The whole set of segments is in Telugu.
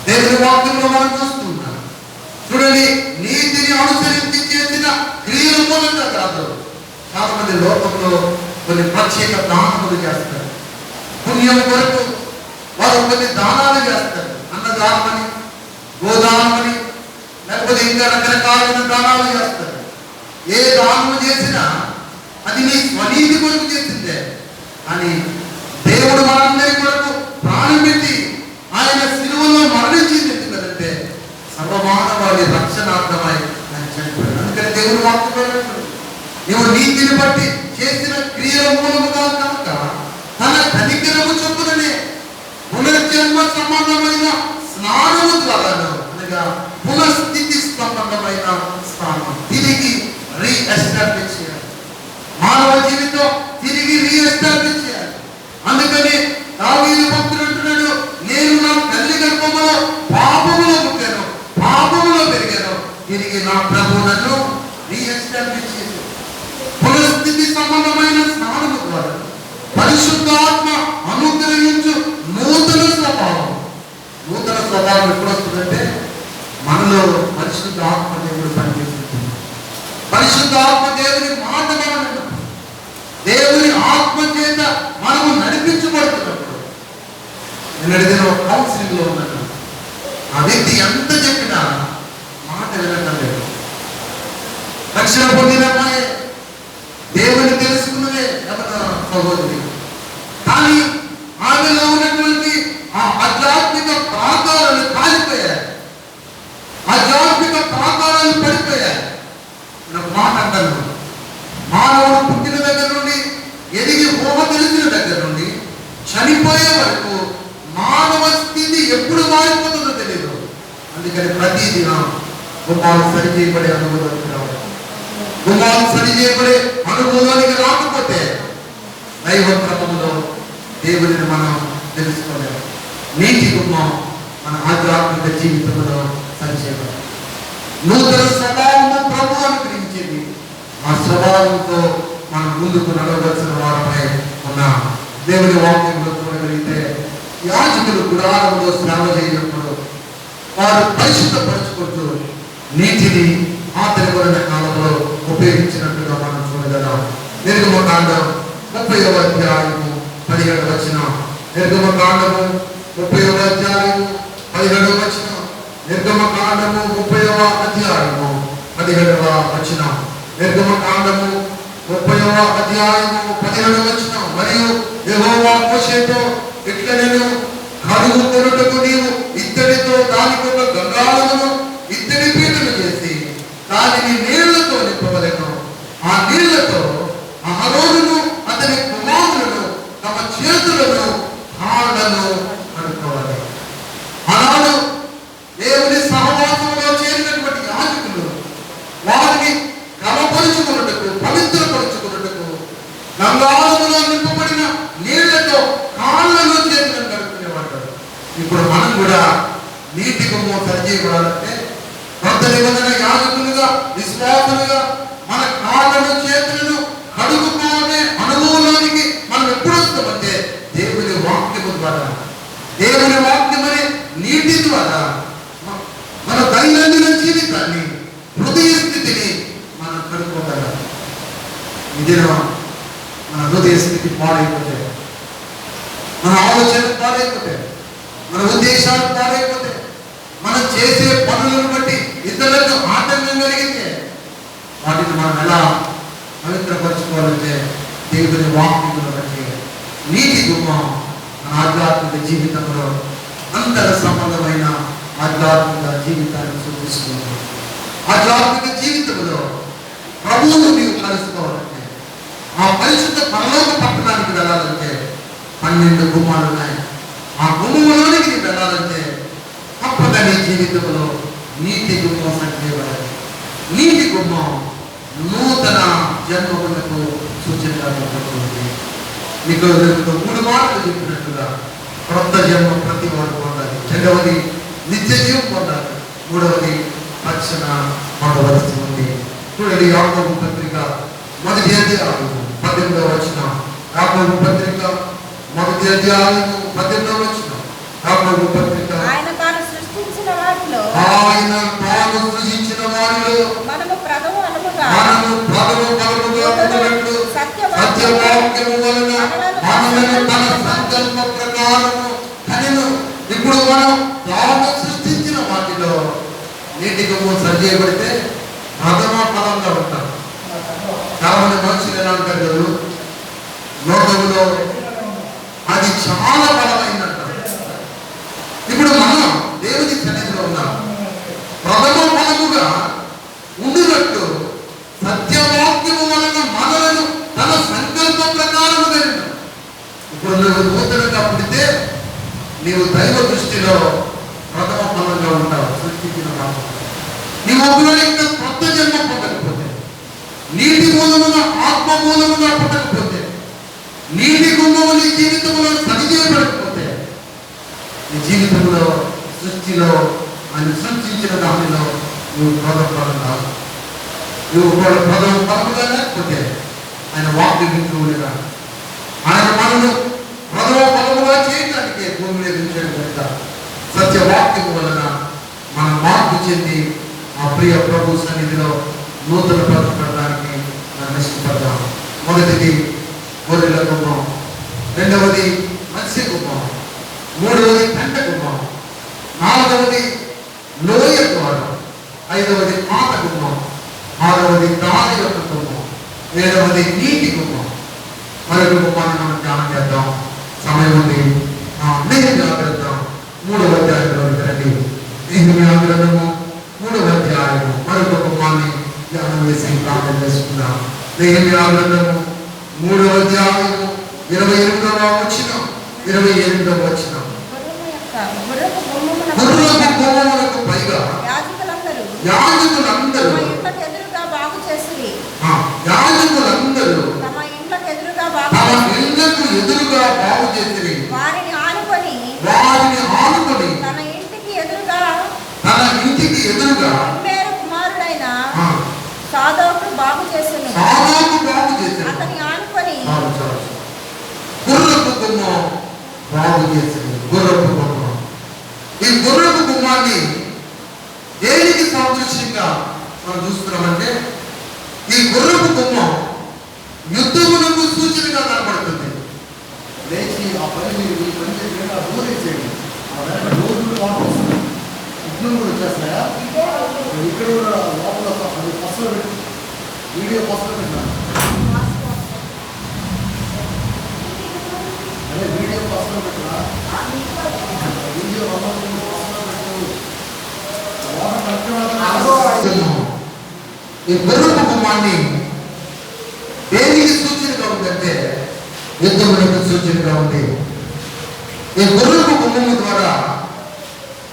దేవుని వాక్యంలో మనం చూస్తున్నాం. చూడండి, నీతిని అనుసరించి చేసిన క్రియల మూలంగా కాదు. చాలా మంది లోకంలో కొన్ని ప్రత్యేక దానములు చేస్తారు. పుణ్యం కొరకు వారు కొన్ని దానాలు చేస్తారు. అన్నదానమని, గోదానమని, లేకపోతే ఇంకా రకరకాలైన దానాలు చేస్తారు. ఏ దానము చేసినా అది నీ స్వనీతి కొరకు చేసిందే. అని దేవుడు మనందరి కొరకు ప్రాణం పెట్టి ఆయన శిలువలో మరణించింది ఎందుకంటే సర్వమానవాళి రక్షణార్థమై ఆయన చనిపోయాడు. అందుకని దేవుడు వాక్యం, నువ్వు నీతిని బట్టి చేసిన క్రియల మూలముగా కనుక తన కనికరము చొప్పుననే పునర్జన్మ సంబంధమైన స్నానము ద్వారాను, అనగా పునఃస్థితి సంబంధమైన స్నానం తిరిగి రీఎస్టాబ్లిష్ చేయాలి. మానవ జీవితం తిరిగి రీఎస్టాబ్లిష్ చేయాలి. అందుకని దావీదు భక్తుడు అంటున్నాడు, నేను నా తల్లి గర్భములో పాపములో పుట్టాను, పాపములో పెరిగాను, తిరిగి నా ప్రభు నన్ను రీఎస్టాబ్లిష్ చేశాడు. పునఃస్థితి సంబంధమైన స్నానము ద్వారా పరిశుద్ధాత్మ అనుగ్రహించు నూతన స్వభావం. నూతన స్వభావం ఎప్పుడు వస్తుందంటే మనలో పరిశుద్ధ ఆత్మ దేవుడు పనిచేస్తుంది. పరిశుద్ధ ఆత్మ దేవుని మాట మనకు, దేవుని ఆత్మ చేత మనము నడిపించబడుతున్నప్పుడు. నేను అడిగిన ఒక కౌన్సిలింగ్ లో ఉన్నాను. ఆ వ్యక్తి ఎంత చెప్పినా మాట వినటం లేదు. రక్షణ పొందిన అమ్మాయే, దేవుని తెలుసుకున్నదే యవన సహోదరి, కానీ ఆమెలో ఉన్నటువంటి ఆ ఆధ్యాత్మిక ప్రాకారాలు కాలిపోయాయి, ఆధ్యాత్మిక ప్రాకారాలు పడిపోయాయి. నేను ఒక మాట అంటాను, మానవుడు పుట్టిన దగ్గర నుండి ఎదిగి ఊహ తెలిసిన దగ్గర నుండి చనిపోయే వరకు మానవ స్థితి ఎప్పుడు మారిపోతుందో తెలియదు. అందుకని ప్రతి దినం గుమ్మాలు సరి చేయబడే అనుభవానికి రావాలి. గుమ్మాలు సరి చేయబడే అనుభవానికి రాకపోతే దైవ క్రమంలో దేవుడిని మనం తెలుసుకోలేము. నీటి గుమ్మం మన ఆధ్యాత్మిక జీవితంలో సరిచేయబడాలి. నూతన స్వభావము ప్రభు అనుగ్రహించేది. ఆ స్వభావంతో మనం ముందుకు నడవలసిన వారమై ఉన్న దేవుని వాక్యంలో చూడగలిగితే, యాజకులు గుడారంలో స్నాన చేయనప్పుడు వారు పరిశుద్ధపరచుకుంటూ నీటిని ఆతరిబడిన కాలంలో ఉపయోగించినట్టుగా మనం చూడగలం. నిర్గమకాండం 30వ అధ్యాయము 17వ వచనం. నిర్గమకాండము 30వ అధ్యాయము 17వ వచనం. నిర్గమకాండము 30వ అధ్యాయము 17వ వచనం. నిర్గమకాండము 30వ అధ్యాయము 17వ వచనం. మరియు యెహోవా మోషేతో ఇట్లనెను, కడుగు కొనుటకు నీవు ఇత్తడితో దానికి ఒక గంగాళమును ఇత్తడి పీటను చేసి దానిని నీళ్లతో నింపవలెను. ఆ నీళ్లతో అహరోనును అతని కుమారులను తమ చేతులను కాళ్ళను కడుక్కోవాలి. ఆనాడు దేవుని సహవాసంలో చేరినటువంటి యాజకులు వారిని క్రమపరుచుకున్నట్టుకు, పవిత్రపరుచుకున్నట్టుకు గంగాళములో నింపబడిన నీళ్లతో కాళ్ళను చేతులను కడుక్కునేవాడు. ఇప్పుడు మనం కూడా నీటి గుమ్మం సరిచేయబడాలంటే కొత్త నిబంధన యాజకులుగా, విశ్వాసులుగా మన కాళ్ళను చేతులను కడుగుకోనే అనుభవంలోనికి మనం ఎప్పుడు వస్తామంటే దేవుని వాక్యము ద్వారా, దేవుని వాక్యమనే నీటి ద్వారా మన దైనందిన జీవితాన్ని, హృదయ స్థితిని మనం కడుక్కోగలం. ఇదిన మన హృదయ స్థితి పాడైపోతే, మన ఆలోచనలు పాడైపోతే, మన ఉద్దేశాలు పాడైపోతే, మనం చేసే పనులను బట్టి ఇతరులకు ఆటంకం కలిగితే వాటిని మనం ఎలా పవిత్రపరచుకోవాలంటే దేవుని వాక్యములను బట్టి. నీటి గుమ్మం మన ఆధ్యాత్మిక జీవితంలో అంతర సంబంధమైన ఆధ్యాత్మిక జీవితాన్ని చూపిస్తుంది. ఆధ్యాత్మిక జీవితంలో ప్రభువును నీవు కలుసుకోవాలంటే, ఆ పరిశుద్ధ పరలోక పట్టణానికి వెళ్ళాలంటే 12 గుమ్మాలు ఉన్నాయి. ఆ గుమ్మంలోనికి నీవు వెళ్ళాలంటే తప్పగా నీ జీవితంలో నీటి గుమ్మం సంఖ్యబడాలి. నీటి గుమ్మం నూతన జన్మకు సూచనగా ఉంటుంది. మీకు 3 మాటలు చెప్పినట్టుగా క్రొత్త జన్మ ప్రతి వాడు పొందాలి. 2వది నిత్య జీవం పొందాలి. 3వది రక్షణ పొందవలసి ఉంది. చూడండి, యాకోబు పత్రిక 1వ అధ్యాయము 18వ వచనం. యాకోబు పత్రిక 1వ అధ్యాయము 18వ వచనం. యాకోబు పత్రిక ఆయన తాను సృష్టించిన వాక్యము వలన మనలను తన సంకల్ప ప్రకారము కనెను. ఇప్పుడు మనం తాను సృష్టించిన వాటిలో నీటి గుమ్మం సరి చేయబడితే ప్రథమ ఫలంగా ఉంటాం. చాలా మంది మనుషులు ఎలా అంటారు కదా, లోకంలో అది చాలా బలమైందంట. ఇప్పుడు మనం దేవుని సన్నిధిలో ఉన్నాం. ప్రథమ ఫలముగా ఉండునట్టు సత్యవాక్యము వలన మనలను తన సంకల్ప ప్రకారము కనెను. ఇప్పుడు నువ్వు నూతనంగా పుడితే నీవు దైవ దృష్టిలో ప్రథమ ఫలంగా ఉంటావు. సృష్టించిన వాక్యం నీవు ఒకవేళ ఇంకా కొత్త జన్మ పొందకపోతే, నీటి మూలముగా ఆత్మ మూలముగా పుట్టకపోతే, నీటి గుమ్మము నీ జీవితంలో సరిచేయబడకపోతే, నీ జీవితంలో సృష్టిలో ఆయన సృష్టించిన దానిలో నువ్వు ప్రథమ ఫలం కాదు. నువ్వు ప్రథమ ఫలముగా లేకపోతే ఆయన వాక్యం వింటుగా ఆయన మనను ప్రథమ ఫలముగా చేయడానికి భూమి మీద ఉంచాడు కనుక సత్యవాక్యము వలన మనం మార్పు చెంది ఆ ప్రియ ప్రభు సన్నిధిలో నూతన పరచబడడానికి మనం ఇష్టపడదాం. మొదటిది గొర్రెల గుమ్మం, రెండవది మత్స్య గుమ్మం, మూడవది పెంట గుమ్మం, నాలుగవది లోయ ద్వారం, ఐదవది పాత గుమ్మం, ఆరవది దారి యొక్క గుమ్మం, ఏడవది నీటి గుమ్మం. మరొక గుమ్మాన్ని మనం ధ్యానం చేద్దాం. సమయం ఉంది. నెహెమ్యా గ్రంథం 3వ అధ్యాయంలోకి రండి. నెహెమ్యా గ్రంథము 3వ అధ్యాయము మరొక గుమ్మాన్ని ధ్యానం చేసి ప్రార్థన చేసుకుందాం. నెహెమ్యా గ్రంథము 3వ అధ్యాయము 28వ వచనం 28వ వచనం. గుర్రపు గుమ్మములకు పైగా యాజకులందరూ యాజకులందరూ తమ ఇండ్లకు ఎదురుగా బాగు చేసిరి. వారిని ఆనుకొని తన ఇంటికి ఎదురుగా ఇమ్మేరు కుమారుడైన సాదోకు బాగు చేసిరి. అతని ఆనుకొని గుర్రపు గుమ్మం బాగు చేసింది. గుర్రపు గుమ్మం, ఈ గుర్రపు గుమ్మాన్ని దేనికి సాదృశ్యంగా మనం చూస్తున్నామంటే, ఈ గుర్రపు గుమ్మం యుద్ధములకు సూచనగా కనపడుతుంది. లేచి ఆ పని మీరు ఈ పని చేసినట్టు ఆ డోర్ వేసేయండి. ఆ వెనక డోర్లు వాడుతుంది. యుద్ధం కూడా వచ్చేస్తాయా? ఇక్కడ కూడా లోపల అది పసలు పెట్టి వీడియో పసలు పెట్టినాను. అదే వీడియో పసలు పెట్టినా వీడియో ఈ గుర్రపు గుమ్మాన్ని దేనికి సూచనగా ఉందంటే యుద్ధములకు సూచనగా ఉంది. ఈ గుర్రపు గుమ్మము ద్వారా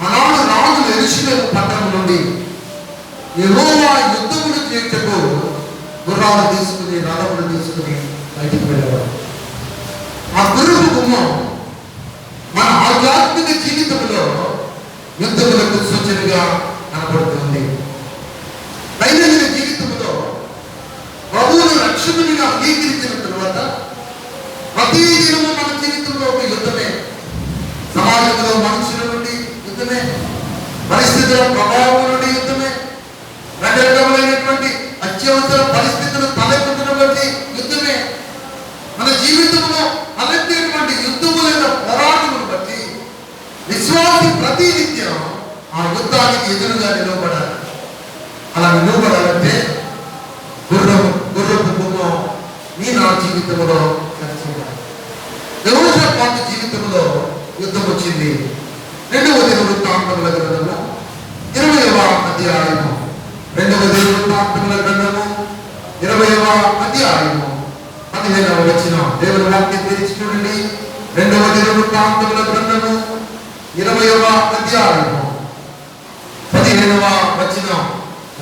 ఆనాడు రాజులు యెరూషలేము పట్టణం నుండి యెహోవా యుద్ధములు చేయుటకు గుర్రాలు తీసుకుని రథములు తీసుకుని బయటికి వెళ్ళేవారు. ఆ గుర్రపు గుమ్మం మన ఆధ్యాత్మిక జీవితంలో యుద్ధములకు సూచనగా కనబడుతుంది. దైనందిన జీవితంలో ప్రభువును రక్షకునిగా అంగీకరించిన తరువాత ప్రతి దినము మన జీవితంలో ఒక యుద్ధమే. సమాజంలో మనుషుల నుండి యుద్ధమే, పరిస్థితుల ప్రభావం నుండి యుద్ధమే, రకరకమైనటువంటి అత్యవసర పరిస్థితులు తలెత్తుతున్నటువంటి యుద్ధమే. మన జీవితంలో తలెత్తేటువంటి యుద్ధములైన పోరాటమును బట్టి విశ్వాసి ప్రతి నిత్యం ఆ యుద్ధానికి ఎదురుగా నిలబడాలి. అలా నిలబడాలంటే గుర్రపు గుమ్మం నీ నా జీవితంలో యెహోషాపాతు జీవితంలో యుద్ధం వచ్చింది. 2వ దినవృత్తాంతముల గ్రంథము 20వ అధ్యాయము 2వ దినవృత్తాంతముల గ్రంథము 20వ అధ్యాయము 15వ వచనం. దేవుని వాక్యం తెరిచి చూడండి. 2వ దినవృత్తాంతముల గ్రంథము 20వ అధ్యాయము 15వ వచనం.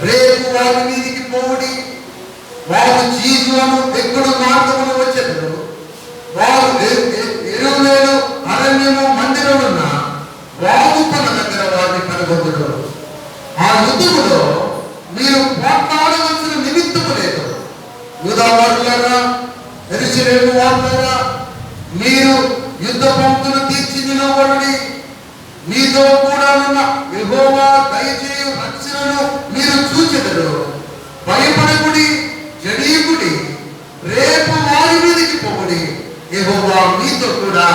రేపు వారి మీదికి పోవుడి, వారు జీవులను ఎక్కుడు మార్గమును వచ్చేది. వారు ఎరువులేను అరణ్యము మందిరమున్న వాగుపన దగ్గర వారిని కనుగొందుడు. ఆ యుద్ధములో మీరు పోట్లాడవలసిన నిమిత్తము లేదు. యూదా వారులారా, యెరూషలేము వారులారా, మీరు యుద్ధ పంక్తులు తీర్చి నిలబడి మీతో కూడా ఉన్న యెహోవా దయచేయు రక్షణను మీరు చూచెదరు. భయపడకుడి, జడీకుడి, రేపు వారి మీదికి పోవుడి. యెహోవా మీతో కూడా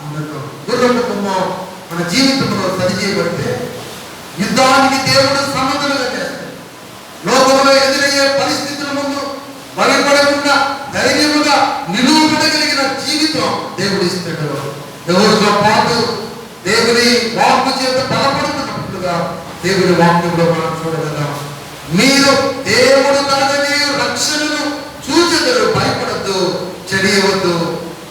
ఉండదు. గుర్రపు కొమ్ము మన జీవితంలో సరిచేయబడితే యుద్ధానికి దేవుడు సన్నద్ధులుగా చేస్తాడు. లోకంలో ఎదురయ్యే పరిస్థితుల ముందు భయపడకుండా ధైర్యముగా నిలువబడగలిగిన జీవితం దేవుడు ఇస్తాడు. ఎవరితో పాటు దేవుని వాక్కు చేత బలపడుతున్నట్లుగా దేవుని వాక్యంలో మనం చూడగలం. మీరు దేవుడు తనని రక్షణను చూచెదరు, భయపడద్దు, చెడియవద్దు,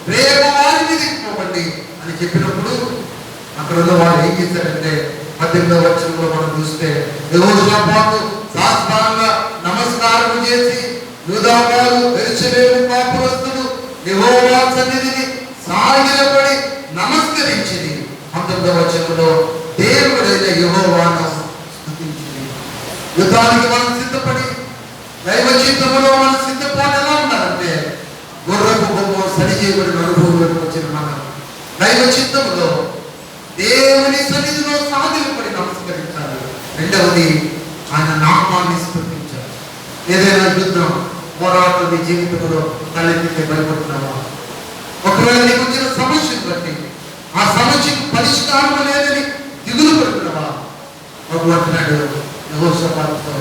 ప్రేమ వారి మీదకి పోకండి అని చెప్పినప్పుడు అక్కడ ఉన్న వాళ్ళు ఏం చేశారంటే 18వ వచనంలో మనం చూస్తే యెహోషువ పాటు సాష్టాంగ నమస్కారం చేసి యూదావారు యెరూషలేము కాపురస్తులు యెహోవా సన్నిధిని సాగిలపడి నమస్కరించింది. 19వ వచనంలో దేవుడైన యెహోవాను స్తుతించింది. యుద్ధానికి మనం సిద్ధపడి దైవ చిత్తములో మనం సిద్ధపాటు ఎలా ఉన్నారంటే గుర్రపు బొమ్మ సరి చేయబడిన అనుభవంలోకి వచ్చిన మనం దైవ చిత్తములో దేవుని సన్నిధిలో సాగిలపడి నమస్కరించాలి. రెండవది ఆయన నామాన్ని స్తుతించాలి. ఏదైనా యుద్ధం పోరాటం నీ జీవితంలో తలెత్తితే భయపడుతున్నావా? ఒకవేళ నీకు వచ్చిన సమస్యను బట్టి ఆ సమస్యకు పరిష్కారం లేదని దిగులు పడుతున్నావా? భగవంతుడు యెహోషాపాతుతో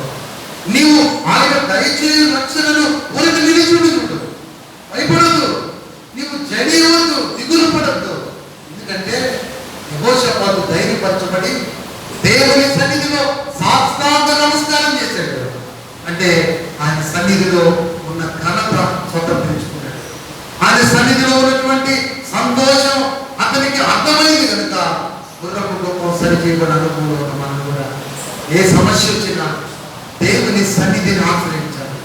నీవు ఆయన దయచేయు రక్షణను ఊరికి నిలిచుండు, భయపడద్దు, నీవు జడియవద్దు, దిగులు పడద్దు. ఎందుకంటే యెహోషాపాతు ధైర్యపరచబడి దేవుని సన్నిధిలో సాష్టాంగ నమస్కారం చేశాడు. అంటే ఆయన సన్నిధిలో ఉన్న ఘనత స్వతంత్రించుకున్నాడు. ఆయన సన్నిధిలో ఉన్నటువంటి సంతోషం అతనికి అర్థమైంది కనుక గుర్రపు గొప్ప సరి చేయబడిన అనుభవంలో ఉన్న మనం కూడా ఏ సమస్య వచ్చినా దేవుని సన్నిధిని ఆశ్రయించాలి.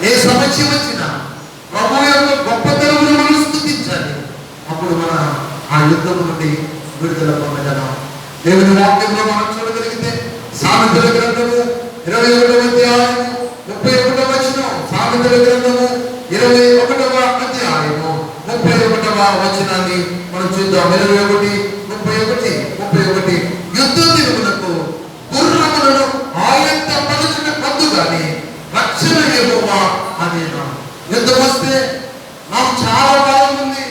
ఏ సమస్య వచ్చినా ప్రభువు యొక్క గొప్పతనమును మనం స్తుతించాలి. అప్పుడు మన ఆ యుద్ధం నుండి విడుదల పొందగలం. దేవుని వాక్యంలో మనం చూడగలిగితే సామెతల గ్రంథము 21వ అధ్యాయము 31వ వచనం, సామెతల గ్రంథము 21వ అధ్యాయము 31వ వచనాన్ని మనం చూద్దాం. 31 యుద్ధ దినములకు గుర్రములను ఆయత్త పరచిన కద్దు గాని రక్షణ యెహోవా అనేనా. యుద్ధం వస్తే నాకు చాలా బలం ఉంది,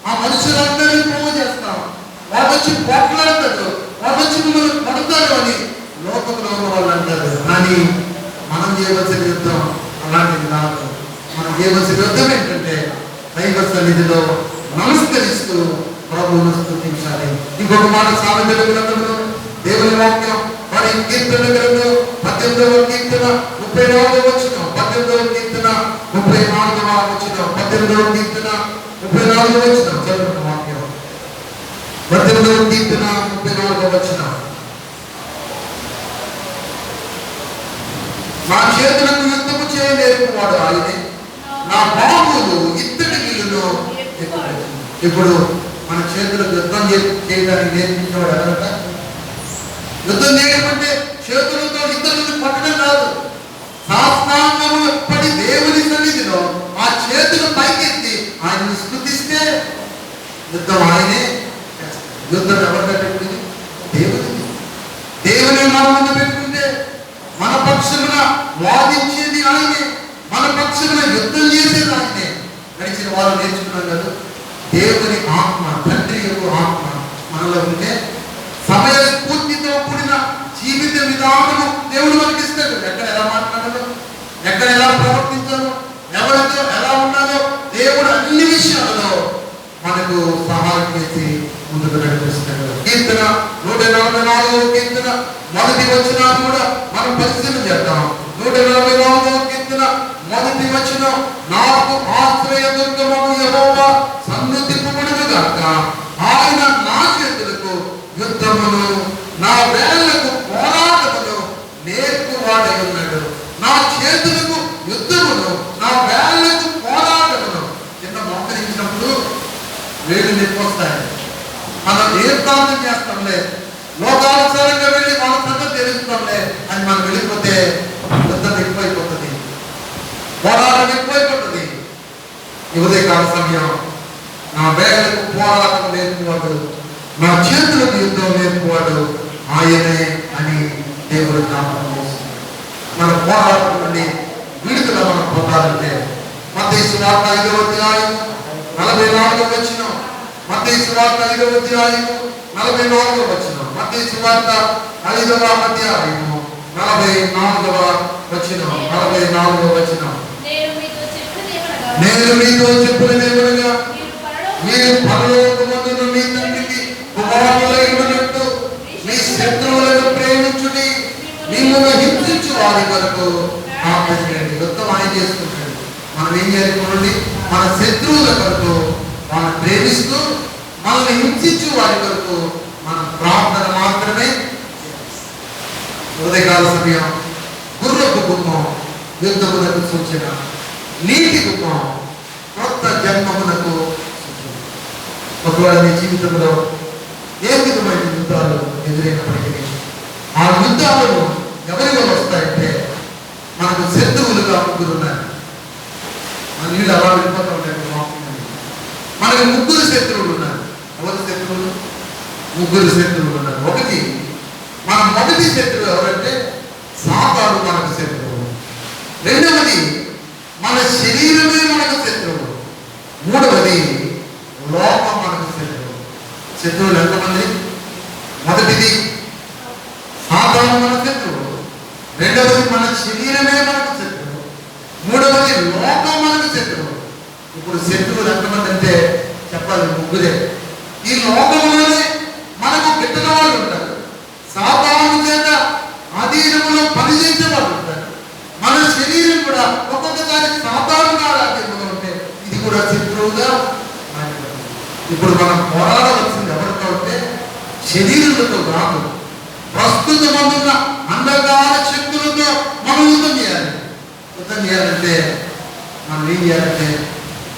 ఆ మనుషులందరినీ పోగు చేస్తాం, వాళ్ళు వచ్చి పోట్లాడతారు, వాళ్ళు వచ్చి మిమ్మల్ని పడతారు అని లోకంలో ఉన్న వాళ్ళు అంటారు. కానీ మనం చేయవలసిన యుద్ధం అలాంటిది కాదు. మనం చేయవలసిన యుద్ధం ఏంటంటే దైవ సన్నిధిలో నమస్కరిస్తూ ప్రభువును స్తుతించాలి. ఇంకొక మాట సామెతల గ్రంథంలో దేవుని వాక్యం మరి కీర్తన గ్రంథం 18వ కీర్తన 34వ వచనం, 18వ కీర్తన 34వ వచనం, 18వ కీర్తన 34వ వచనం చదువుతున్న వాక్యం. 18వ కీర్తన 34వ వచనం. నా చేతులకు యుద్ధము చేయలేకువాడు ఆయనే, నా బాహువులు ఇత్తడి విల్లును ఎక్కుపెట్టును. ఇప్పుడు మన చేతులకు యుద్ధం చేయడానికి నేర్పించేవాడు ఎవరట? యుద్ధం చేయకపోతే చేతులతో ఇతరులను పట్టడం కాదు. సాష్టాంగము పడి దేవుని సన్నిధిలో ఆ చేతులు పైకెత్తి ఆయన్ని స్తుతిస్తే యుద్ధం ఆయనే చేస్తాడు. యుద్ధం ఎవరిగా పెట్టుకుంది? దేవుని. దేవుని మన ముందు పెట్టుకుంటే మన పక్షమున వాదించేది ఆయనే, మన పక్షమున యుద్ధం చేసేది ఆయనే. గడిచిన వాళ్ళు నేర్చుకున్నాం కదా, దేవుని ఆత్మ, తండ్రి యొక్క ఆత్మ మనలో ఉంటే సమయ స్ఫూర్తితో కూడిన జీవిత విధానము దేవుడు మనకి ఇస్తాడు. ఎక్కడ ఎలా మాట్లాడాలో, ఎక్కడ ఎలా ప్రవర్తించాలో, ఎవరితో ఎలా ఉండాలో దేవుడు అన్ని విషయాలలో మనకు సహాయం చేసి ముందుకు నడిపిస్తాడు. కీర్తన 144వ కీర్తన మొదటి వచనాన్ని కూడా మనం పరిశీలన చేద్దాం. 144వ కీర్తన మొదటి వచనం, నాకు ఆశ్రయ దుర్గమము యెహోవా సన్నిధింపబడును గాక, ఆయన నా చేతులకు యుద్ధమును నా వేళ్లకు పోరాటమును నేర్పువాడై ఉన్నాడు. నా చేతులకు యుద్ధమును నా వేళ్లకు పోరాటమును. కింద మోకరించినప్పుడు వేళ్ళు నొప్పి వస్తాయి. మనం ఏ ప్రార్థన చేస్తాంలే, లోకానుసారంగా వెళ్ళి మన సంగతి తెలుస్తాంలే అని మనం వెళ్ళిపోతే యుద్ధం ఎక్కువైపోతుంది, పోరాటం ఎక్కువైపోతుంది. ఈ ఉదయకాల సమయం నా వేళ్లకు పోరాటం నేర్పువాడు, నా చేతులకు యుద్ధం నేర్పువాడు ఆయనే అని దేవుడు జ్ఞాపకం చేస్తుంది. మన పోరాటం నుండి విడుదల మనం పొందాలంటే మత్తయి సువార్త 5వ అధ్యాయం 44వ సువార్త 5వ అధ్యాయము 44వ వచనం. మత్తయి సువార్త 5వ అధ్యాయము 44వ వచనం. 44వ వచనం. నేను మీతో చెప్పున్నదేమనగా మీరు పరలోకమందున్న మీ తండ్రికి కుమారులై ఉన్నట్టు మీ శత్రువులను ప్రేమించుడి, మిమ్మల్ని హింసించు వారి వరకు ప్రార్థన చేయండి. మొత్తం ఆయన చేసుకుంటాడు. మనం ఏం చేసుకోండి? మన శత్రువుల కొరకు మనం ప్రేమిస్తూ మనల్ని హింసించు వారి కొరకు మన ప్రార్థన మాత్రమే. ఉదయకాల సమయం గుర్రపు గుమ్మం యుద్ధమునకు సూచన, నీటి గుమ్మం కొత్త జన్మమునకు సూచన. ఒకవేళ మీ జీవితంలో ఏ విధమైన యుద్ధాలు ఎదురైనప్పటికీ ఆ యుద్ధాలను ఎవరి వల్ల వస్తాయంటే మనకు శత్రువులుగా ముగ్గురు ఉన్నారు. మన నీళ్ళు అలా వెళ్ళిపోతూ ఉంటాయి. మనకు ముగ్గురు శత్రువులు ఉన్నారు. ఎవరు శత్రువులు? ముగ్గురు శత్రువులు ఉన్నారు. ఒకటి, మన మొదటి శత్రువు ఎవరంటే సాతాను మనకు శత్రువు. రెండవది, మన శరీరమే మనకు శత్రువు. మూడవది, లోకం మనకు శత్రువు. శత్రువులు ఎంతమంది? మొదటిది సాతాను మన శత్రువు, రెండవది మన శరీరమే మనకు శత్రువు, మూడవది లోకం మనకు శత్రువు. ఇప్పుడు శత్రువులు ఎంతమంది అంటే చెప్పాలి, ముగ్గురే. ఈ లోకంలోనే మనకు గిట్టన వాళ్ళు ఉంటారు. సాతాను చేత అధీనంలో పనిచేసే వాళ్ళు ఉంటారు. మన శరీరం కూడా ఒక్కొక్కసారి సాతానుగా రాజ్యంలో ఉంటే ఇది కూడా శత్రువుగా మారిపోతుంది. ఇప్పుడు మనం పోరాడవలసింది ఎవరితో అంటే శరీరులతో కాదు, ప్రస్తుతమందున్న అంధకార శక్తులతో మనం యుద్ధం చేయాలి. యుద్ధం చేయాలంటే మనం ఏం చేయాలంటే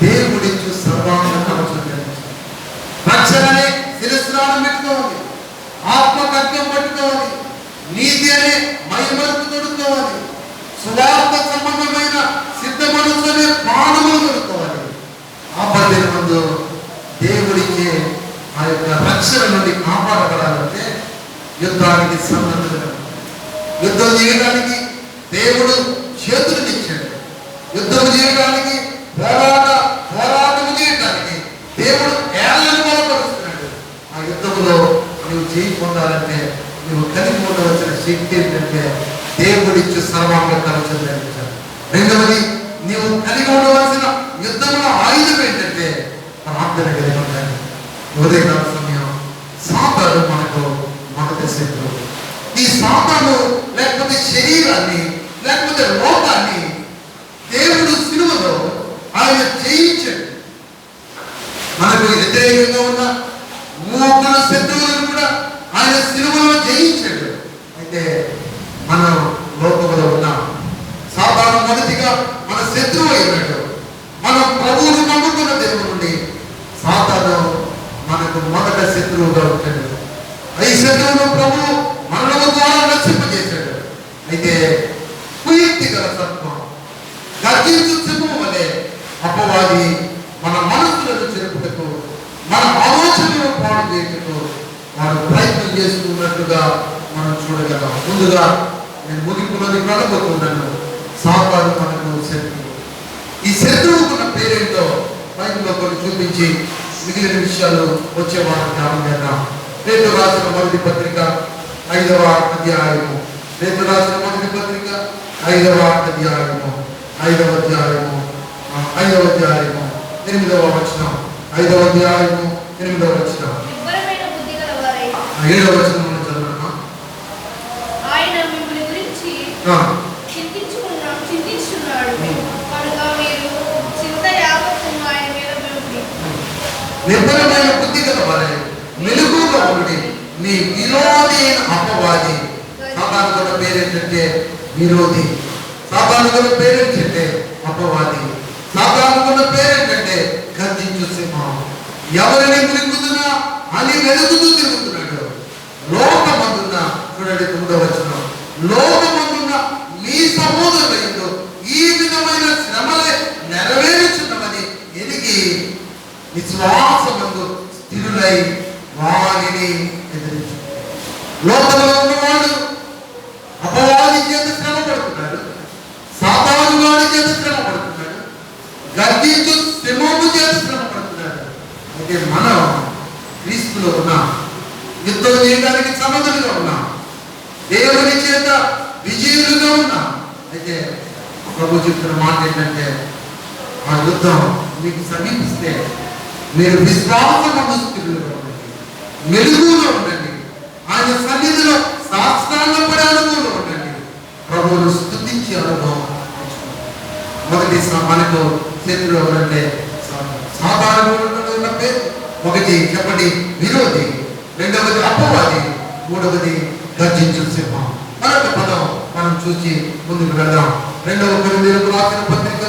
దేవుడిచ్చు సర్వాంగ కవచం ధరించాలి. రక్షణనే శిరస్నానం పెట్టుకోవాలి, ఆత్మకత్వం పట్టుకోవాలి, నీతి అనే మహిమలకు తొడుక్కోవాలి, సువార్త సంబంధమైన సిద్ధ మనసునే ప్రాణములు తొడుక్కోవాలి. ఆపద ముందు దేవుడిచ్చే ఆ యొక్క రక్షణ నుండి కాపాడబడాలంటే యుద్ధానికి సన్నద్ధులు. యుద్ధం చేయడానికి దేవుడు చేతులు ఇచ్చాడు. యుద్ధం చేయడానికి పోరాటము చేయడానికి దేవుడు ఏళ్ళను బలపరుస్తున్నాడు. ఆ యుద్ధంలో నువ్వు చేయి పొందాలంటే నువ్వు కలిగి ఉండవలసిన శక్తి ఏంటంటే దేవుడిచ్చు సర్వాంగ కవచం ధరించాలి. రెండవది, నీవు కలిగి ఉండవలసిన యుద్ధంలో ఆయుధం ఏంటంటే ప్రార్థన కలిగి ఉండాలి. ఉదయకాల సమయం సాతాను మనకు మొదటి శత్రువు. ఈ సాతాను లేకపోతే శరీరాన్ని లేకపోతే లోకాన్ని దేవుడు సిలువలో ఆయన జయించాడు. మనకు వ్యతిరేకంగా ఉన్న ముగ్గురు శత్రువులను కూడా ఆయన సిలువలో జయించాడు. అయితే మనం లోకంలో ఉన్నాం. సాతాను మొదటిగా మన శత్రువు అయినాడు. మనం ప్రభువును నమ్ముకున్న దేవుడు నుండి సాతాను మనకు మొదట శత్రువుగా ఉంటాడు. ఈ శత్రువును ప్రభు మరణము ద్వారా నశింపజేశాడు. అయితే కుయుక్తి గల సర్పం గర్జించు సింహం వలె అపవాది మన మనసులను చెరుపుటకు, మన ఆలోచనలను పాడు చేయుటకు వాడు ప్రయత్నం చేస్తున్నట్టుగా మనం చూడగలం. ముందుగా నేను ముగింపులోని కనబోతున్నాను. సాతాను మనకు శత్రువు. ఈ శత్రువుకున్న పేరేంటో బైబిల్లో కొన్ని చూపించి మిగిలిన విషయాలు వచ్చే వారం ధ్యానం చేద్దాం. పేతురు రాసిన మొదటి పత్రిక 5వ అధ్యాయము. పేతురు రాసిన మొదటి పత్రిక 5వ అధ్యాయము 8వ వచనం. 5వ అధ్యాయము 8వ వచనం. 7వ వచనం మనం చదవమ్మా. ఆయన మిమ్మల్ని గురించి చింతించుచున్నాడు కనుక మీరు చింత యావత్తును ఆయన మీద పెట్టుడి. నిబ్బరమైన బుద్ధి గల వారై మెలకువగా ఉండి మీ విరోధి అయిన అపవాది. సాతాను గల పేరేంటంటే విరోధి. సాతాను గల పేరేంటంటే అపవాది. సాతాను గల పేరేంటంటే గర్జించు సింహం. ఎవరిని తిరుగుతున్నా అని వెలుగుతూ తిరుగుతున్నాడు. లోకమందున్న చూడండి 9వ వచనం. లోకమందున్న మీ సహోదరులైన ఈ విధమైన శ్రమలే నెరవేరుచున్నవని ఎరిగి విశ్వాసమందు స్థిరులై వారిని ఎదిరించు. లోకంలో ఉన్నవాడు అపవాది చేత శ్రమ పడుతున్నాడు, సాతాను వాడి చేత శ్రమ పడుతున్నాడు, గర్జించు సింహము చేత శ్రమ పడుతున్నాడు. అయితే మనం క్రీస్తులో ఉన్నాం, యుద్ధం చేయడానికి సమర్థులుగా ఉన్నాం, దేవుని చేత విజయులుగా ఉన్నాం. అయితే ప్రభు చెప్తున్న మాట ఏంటంటే, ఆ యుద్ధం మీకు సమీపిస్తే మీరు విశ్వాసము స్థితిలో ఉండండి, మెలుగులో ఉండండి, ఆయన సన్నిధిలో సాష్టాంగపడే అనుభవంలో ఉండండి, ప్రభువును స్తుతించే అనుభవం. మొదటి మనకు శత్రువు ఎవరంటే సాధారణ పేరు. ఒకటి చెప్పండి విరోధి, రెండవది అపవాది, మూడవది గర్జించు సింహం. మరొక పదం మనం చూసి ముందుకు వెళ్దాం. 2వ కొరింథీయులకు రాసిన పత్రిక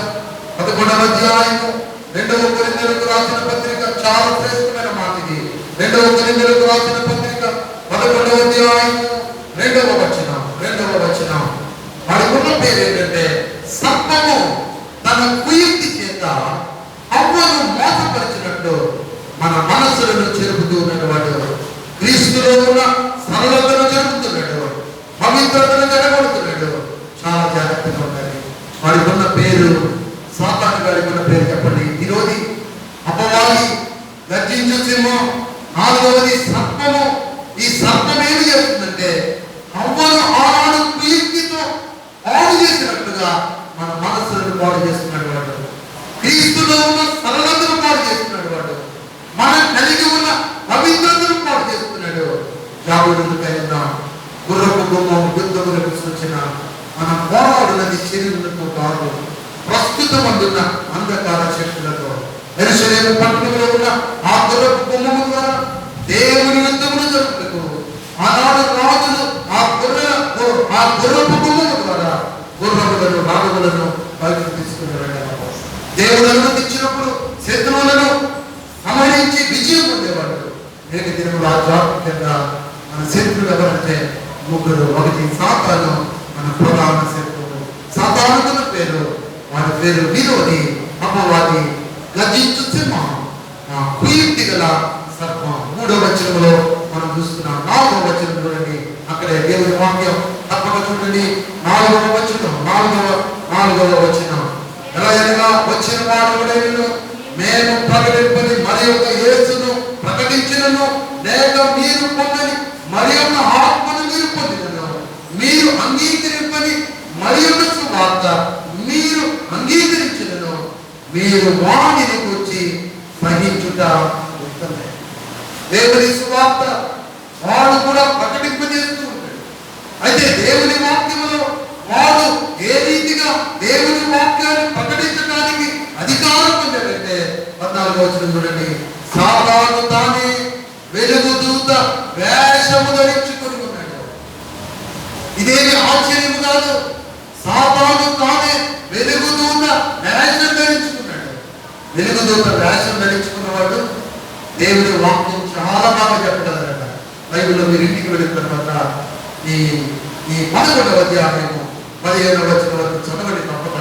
11వ అధ్యాయము, 2వ కొరింథీయులకు రాసిన పత్రిక చాలా శ్రేష్టమైన మాట ఇది. 2వ కొరింథీయులకు రాసిన పత్రిక 11వ అధ్యాయము 2వ వచనం. వాడికున్న పేరు ఏంటంటే, సర్పము తన కుయుక్తి చేత అవ్వను మోసపరిచినట్టు మన మనస్సులను చెరుపుతూ ఉన్నవాడు, క్రీస్తులో ఉన్న సరళతను జరుపుతున్నాడు, పవిత్రతను జరగొడుతున్నాడు. చాలా జాగ్రత్తగా ఉండాలి. వాడికి ఉన్న పేరు, సాతాను గారికి ఉన్న పేరు చెప్పండి, విరోధి, అపవాది, గర్జించు సింహం. 4వది సర్పము. ఈ సర్పం ఏమి చేస్తుందంటే, అవ్వను ఆనాడు కుయుక్తితో పాడు చేసినట్టుగా మన మనస్సులను పాడు చేస్తున్నాడు వాడు, క్రీస్తులో ఉన్న సరళతను పాడు చేస్తున్నాడు వాడు, మనం కలిగి ఉన్న పవిత్రతను పాడు చేస్తున్నాడు. జాబులకైనా గుర్రపు గుమ్మం యుద్ధములకు సూచన. మన పోరాడునది శరీరులతో కాదు, ప్రస్తుతం అందున్న అంధకార శక్తులతో. యెరూషలేము పట్టణంలో ఉన్న ఆ గుర్రపు గుమ్మము ద్వారా దేవుని యుద్ధములు జరుగుటకు ఆనాడు రాజులు ఆ గుర్రపు గుమ్మము ద్వారా గుర్రములను రాజులను బయటకు తీసుకుని వెళ్ళారు. దేవుడు అనుమతించినప్పుడు శత్రువులను సమరించి విజయం పొందేవాడు. నేటి దినములు ఆధ్యాత్మికంగా మన శత్రువులు ఎవరంటే ముగ్గురు. ఒకటి సాతాను, మన ప్రధాన శత్రువు. సాతానుకున్న పేరు, వాడి పేరు విరోధి, అపవాది, గర్జించు సింహం, కుయుక్తి గల సర్పం. 3వ వచనంలో మనం చూస్తున్నాం. 4వ వచనం చూడండి, అక్కడే దేవుని వాక్యం తప్పక చూడండి. 4వ వచనం. ఎలా అనగా, వచ్చిన వాడు మేము ప్రకటింపని మరి ఒక యేసును ప్రకటించినను, లేక మీరు పొందని మరి ఒక ఆత్మను మీరు పొందినను, మీరు అంగీకరింపని మరి ఒక సువార్త మీరు అంగీకరించినను, మీరు వాణిని వచ్చి సహించుట ఉత్తమే. దేవుని సువార్త వాడు కూడా ప్రకటింపజేస్తూ ఉంటాడు. అయితే దేవుని వాక్యములో వాడు ఏ రీతిగా దేవుని వాక్యాన్ని ప్రకటించడానికి అధికారం పొందాడంటే 14వ వచనం చూడండి. సాతాను తానే వెలుగు దూత వేషము ధరించుకొని ఉన్నాడు. ఇదేమి ఆశ్చర్యము కాదు. సాతాను తానే వెలుగు దూత వేషం ధరించుకున్నాడు. వెలుగు దూత వేషం ధరించుకున్నవాడు దేవుని వాక్యం చాలా బాగా చెప్పగలరట. బైబిల్లో మీరు ఇంటికి వెళ్ళిన తర్వాత ఈ 11వ అధ్యాయము 15వ వచనం వరకు చదవండి తప్పక.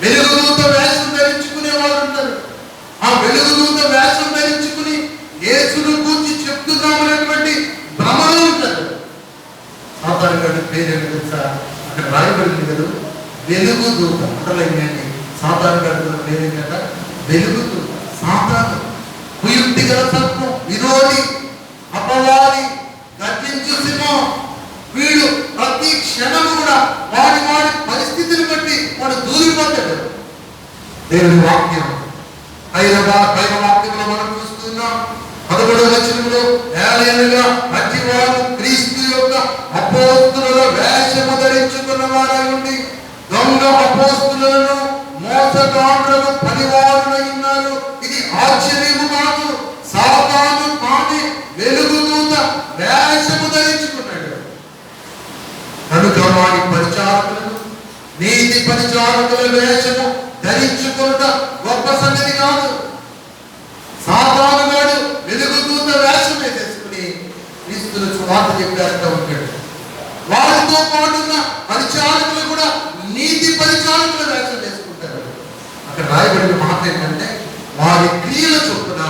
వెలుగుదూత వేషం ధరించుకునే వాళ్ళు ఉంటారు. ఆ వెలుగుదూత వేషం ధరించుకుని యేసును గురించి చెప్తున్నామనేటువంటి భ్రమలో ఉంటారు. సాతాను గారి పేరు తెలుసా? అక్కడ రాయబడింది కదా, వెలుగుదూత. అంటలేండి, సాతాను గారి పేరు ఏంటంట, వెలుగుదూత. సాతాను కుయుక్తి గల సర్పం, విరోధి, అపవాది, గర్జించు సింహం. వీడు ప్రతి క్షణము కూడా వాడి పరిస్థితిని బట్టి వాడు దూరిపోతాడు. దేవుని వాక్యం పైన వాక్యంలో మనం చూస్తున్నాం. 11వ వచనంలో, ఏలయనగా అట్టివారు క్రీస్తు యొక్క అపోస్తుల వేషము ధరించుకున్న వారై ఉండి దొంగ అపోస్తులను మోసగాండ్రులు పనివారులై ఉన్నారు. ఇది ఆశ్చర్యము కాదు. సాతాను తానే వెలుగుదూత వేషము ధరించుకున్నాడు. కనుక వారి పరిచారకులను, నీతి పరిచారకుల వేషము ధరించుకున్న గొప్ప సంగతి కాదు. సాతాను గాడు వెలుగుదూత వేషం వేసేసుకుని క్రీస్తును సువార్త చెప్పేస్తూ ఉంటాడు. వారితో పాటున్న పరిచారకులు కూడా నీతి పరిచారకుల వేషం వేసుకుంటారు. అక్కడ రాయబడిన మాట ఏంటంటే, వారి క్రియల చొప్పున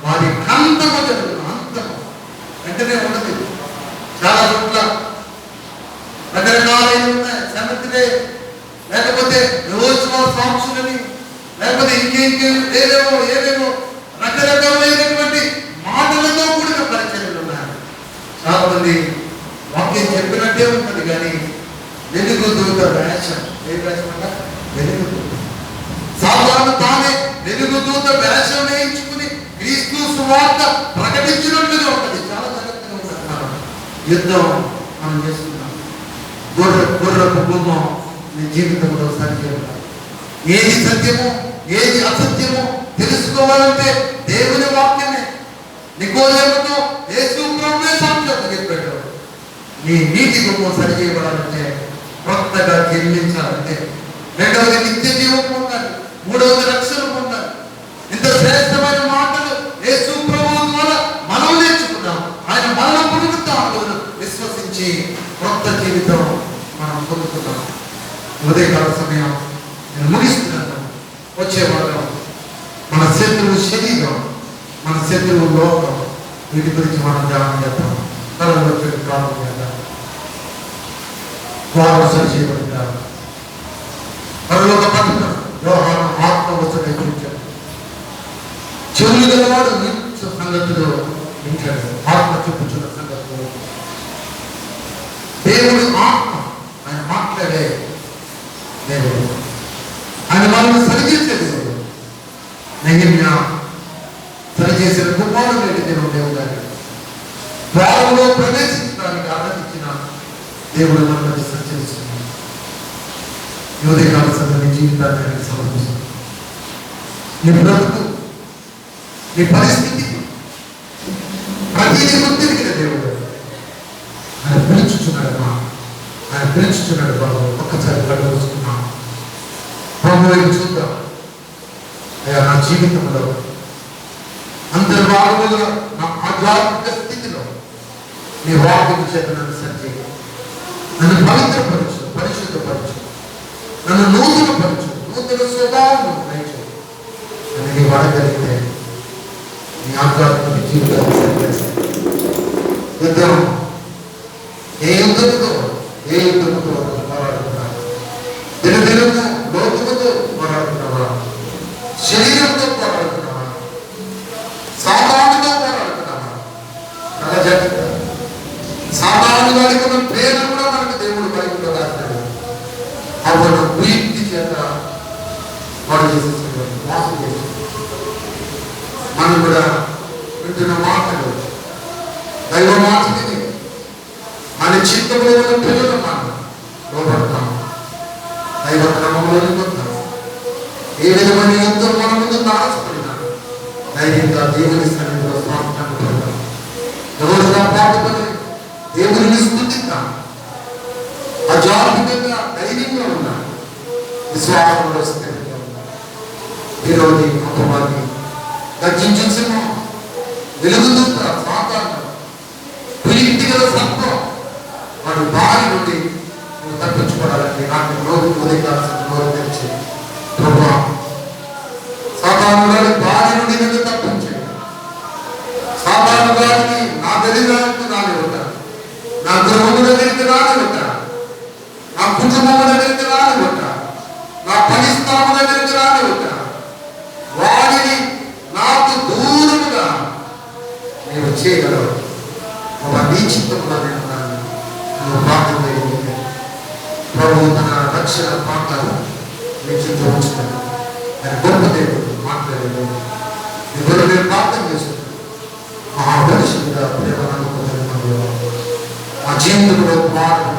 వారి అంతము జరుగుతున్న అంతము వెంటనే ఉండదు. చాలా చోట్ల రకరకాలైన ఉన్నాయి. సంగతినే లేకపోతే సాక్షులని, లేకపోతే ఏవేమో రకరకాలైనటువంటి మాటలతో కూడిన చాలా మంది వాక్యం చెప్పినట్టే ఉంటుంది కానీ వెలుగు దూత వేషం, ఏ వేషం అంట? వెలుగు దూత. సాధారణ తానే వెలుగు దూత వేషం వేయించుకుని క్రీస్తు సువార్త ప్రకటించినట్లుగా ఉంటుంది. చాలా జాగ్రత్తగా ఉంటున్నాను. యుద్ధం మనం చేస్తున్నాం. గుర్రపు గుమ్మం నీ జీవితంలో సత్యం. ఏది సత్యమో ఏది అసత్యమో తెలుసుకోవాలంటే దేవుని వాక్యమే. నికోదేముతో యేసు ప్రభువే సాక్ష్యం చెప్పాడు. నీ నీటి గుమ్మం సరి చేయబడాలంటే కొత్తగా జన్మించాలంటే, రెండవది నిత్య జీవం పొందాలి, మూడవది రక్షణ పొందాలి. ఇంత శ్రేష్టమైన మాటలు యేసు ప్రభువు ద్వారా మనం నేర్చుకున్నాం. ఆయన మరణ పునరుత్థానాలను విశ్వసించి కొత్త జీవితం మనం పొందుతున్నాం. ఉదయకాల సమయం నేను ముగిస్తున్నాను. వచ్చే వారం మన శత్రువు శరీరం, మన శత్రువు లోకం, వీటి గురించి మనం ధ్యానం చేద్దాం. తలలో ప్రారంభం చేద్దాం. వారసులు చేయబడ్డారు. పరలోక పట్టణం యోహాను ఆత్మవచనం ఎదురించాడు. చెవులు గలవాడు సంగతులు వింటాడు. ఆత్మ చూపుచున్న సంగతులు. దేవుడు ఆత్మ, ఆయన మాట్లాడే దేవుడు, ఆయన వాళ్ళని సరిచేసే దేవుడు. నెహెమ్యా సరిచేసిన కుమారుడు దేవుడు దేవుడు గారు ద్వారంలో ప్రవేశించడానికి ఆనందించిన దేవుడు మనల్ని సరిచేస్తున్నాడు. ఉదయకాల సమయం జీవితాన్ని సమర్పిస్తుంది. నీ బ్రతుకు, నీ పరిస్థితి ప్రతిదీ గుర్తిరిగిన దేవుడు ఆయన పిలుచుచున్నాడు. ఆయన పిలుచుచున్నాడు. బాబు ఒక్కసారి కలుగుతున్నాం. ప్రభు వైపు చూద్దాం. అయ్యా, నా జీవితంలో అంతర్భాగముగా నా ఆధ్యాత్మిక స్థితిలో నీ వాక్యం చేత నన్ను సరిచేయ, నన్ను పవిత్రపరచు, పరిశుద్ధపరచు, నన్ను నూతనపరచు, నూతన స్వభావం నేర్చు అని నీ వాడగలిగితే నీ ఆధ్యాత్మిక జీవితాన్ని సరిచేస్తాను. యుద్ధం ఏ యుద్ధంతో పోరాడుతున్నావు? దినదినము లోకముతో పోరాడుతున్నావా? శరీరంతో పోరాడుతున్నావా? సాధారణంగా పోరాడుతున్నావా? చాలా జాగ్రత్త. సాధారణ వాడికి ఉన్న ప్రేరణ కూడా మనకు దేవుడు బైబిల్లో రాస్తాడు. అప్పుడు వీటి చేత వాడు చేసేటువంటి మోసం చేసి మనం కూడా వింటున్న మాటలు దైవ మాటని మన చిత్తంలో ఉన్న పిల్లలు మనం లోపడతాం. దైవ క్రమంలో నింపుతాం. ఏ విధమైన యుద్ధం మన ముందు దాచబడినా ధైర్యంగా దేవుని సన్నిధిలో ప్రార్థన పెడతాం. ఎవరుగా పాటుపడి దేవుని స్తుతిద్దాం. అజాగ్రత్తగా ధైర్యంగా ఉన్నాం. విశ్వాసంలో స్థిరంగా ఉన్నాం. విరోధి అపవాది గర్జించిన సింహం, వెలుగుదూత సాతాను, ప్రీతి గల సర్పం, వాడు బారి నుండి నువ్వు తప్పించుకోవాలంటే నాకు రోజు ఉదయకాల్సిన నోరు తెరిచి, ప్రభువా సాతాను గారి బారి నుండి నన్ను తప్పించండి. సాతాను గారిని నా దరిద్రానికి రానివ్వట, నా గృహము దగ్గరికి రానివ్వట, నా కుటుంబము దగ్గరికి రానివ్వట, నా పని స్థానం దగ్గరికి రానివ్వట, వాడిని నాకు దూరముగా నేను చేయగలవు. ఒక నీచిత్వంలో నేను ప్రార్థన చేయగలిగితే ప్రభు తన రక్షణ ప్రాంతాలు మీ చుట్టూ ఉంచుతాను. ఆయన గొప్ప దేవుడు, మాట్లాడేది ఇప్పుడు నేను ప్రార్థన చేస్తున్నాను. మహాపరిశుద్ధ ప్రేమ నమ్మకం మా జీవితంలో మార్పు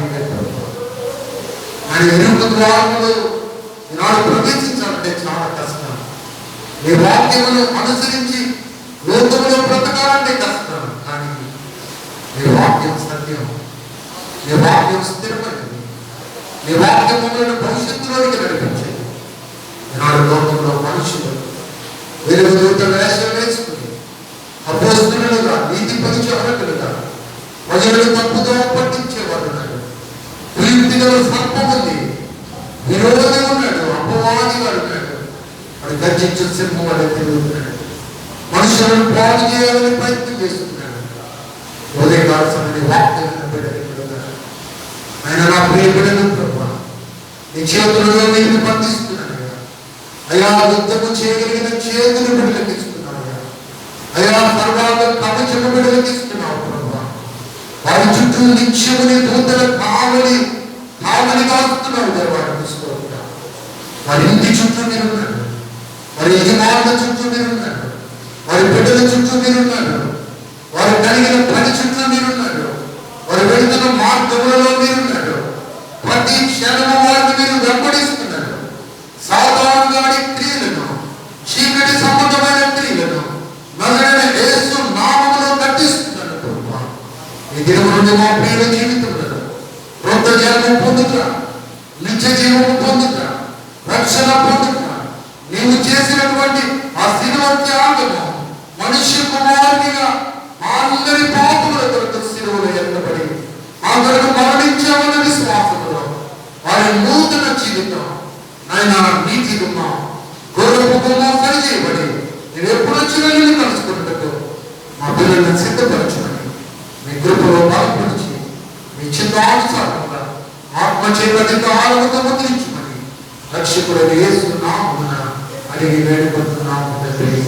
ఆయన ఎరుక ద్వారములు ఈనాడు ప్రవేశించాలంటే చాలా కష్టం. నీ వాక్యమును అనుసరించి లోకములో బ్రతకాలంటే కష్టం. కానీ నీ వాక్యం సత్యం, నీ వాక్యం స్థిరమైనది, నీ వాక్యం మమ్మల్ని భవిష్యత్తులోనికి నడిపించేది. ఈనాడు లోకంలో మనుషులు వెలుగుదూత వేషం వేసుకుని అపోస్తులుగా, నీతి పరిచారకులుగా ప్రజలను తప్పుదో పట్టించేవాడు. ప్రీతి గల సర్పం ఉంది, విరోధి ఉన్నాడు, అపవాది వాడు ఉన్నాడు. వాడు గర్జించే సింహం వాడు తిరుగుతున్నాడు. మనుషులను పాడు చేయాలని ప్రయత్నం చేస్తున్నాడు. ఉదయకాల సమయం వాక్యం ఆయన నా ప్రియ బిడ్డలు ప్రభు నీ చేతులలో నేను బంధిస్తున్నాను. అయ్యా యుద్ధము చేయగలిగిన చేతులు బిడ్డలకు ఇస్తున్నాను. అయ్యా తర్వాత కవచము బిడ్డలకు ఇస్తున్నావు ప్రభు. చుట్టూ నిత్యముని దూతల కావలి కాస్తున్నావు దేవాడు చూసుకోకుండా. వారి ఇంటి చుట్టూ మీరున్నారు, వారి యజమానుల చుట్టూ మీరున్నారు, వారి బిడ్డల చుట్టూ మీరున్నారు, వారు కలిగిన పని చుట్టూ మీరున్నారు, వారు వెళుతున్న మార్గములలో మీరున్నారు. ప్రతి క్షణము వారిని మీరు వెంబడిస్తున్నారు. సాధారణమైన క్రియలను, చీకటి సంబంధమైన క్రియలను నజరైన యేసు నామములో కట్టిస్తున్నారు. ప్రభువా, ఈ దినం నుండి మా ప్రియుల జీవితంలో క్రొత్త జన్మ పొందుట, నిత్య జీవము పొందుట, రక్షణ పొందుట, నీవు చేసినటువంటి ఆ శిలువ త్యాగము మనుష్య కుమారునిగా మా అందరి పాపముల కొరకు శిలువలో ఎత్తబడి ఆ కొరకు మరణించామన్న విశ్వాసంలో వారి నూతన జీవితం ఆయన నీతి గుమ్మం గౌరవ గుమ్మం సరిచేయబడి నేను ఎప్పుడు వచ్చినా నేను కలుసుకున్నట్టు మా పిల్లలను సిద్ధపరచుకొని మీ కృపలో బలపరిచి మీ చిత్తానుసారంగా ఆత్మచేతనికాలతో ముద్రించుకొని రక్షకుడైన యేసు నామమున అడిగి వేడుకుంటున్నాము తండ్రి.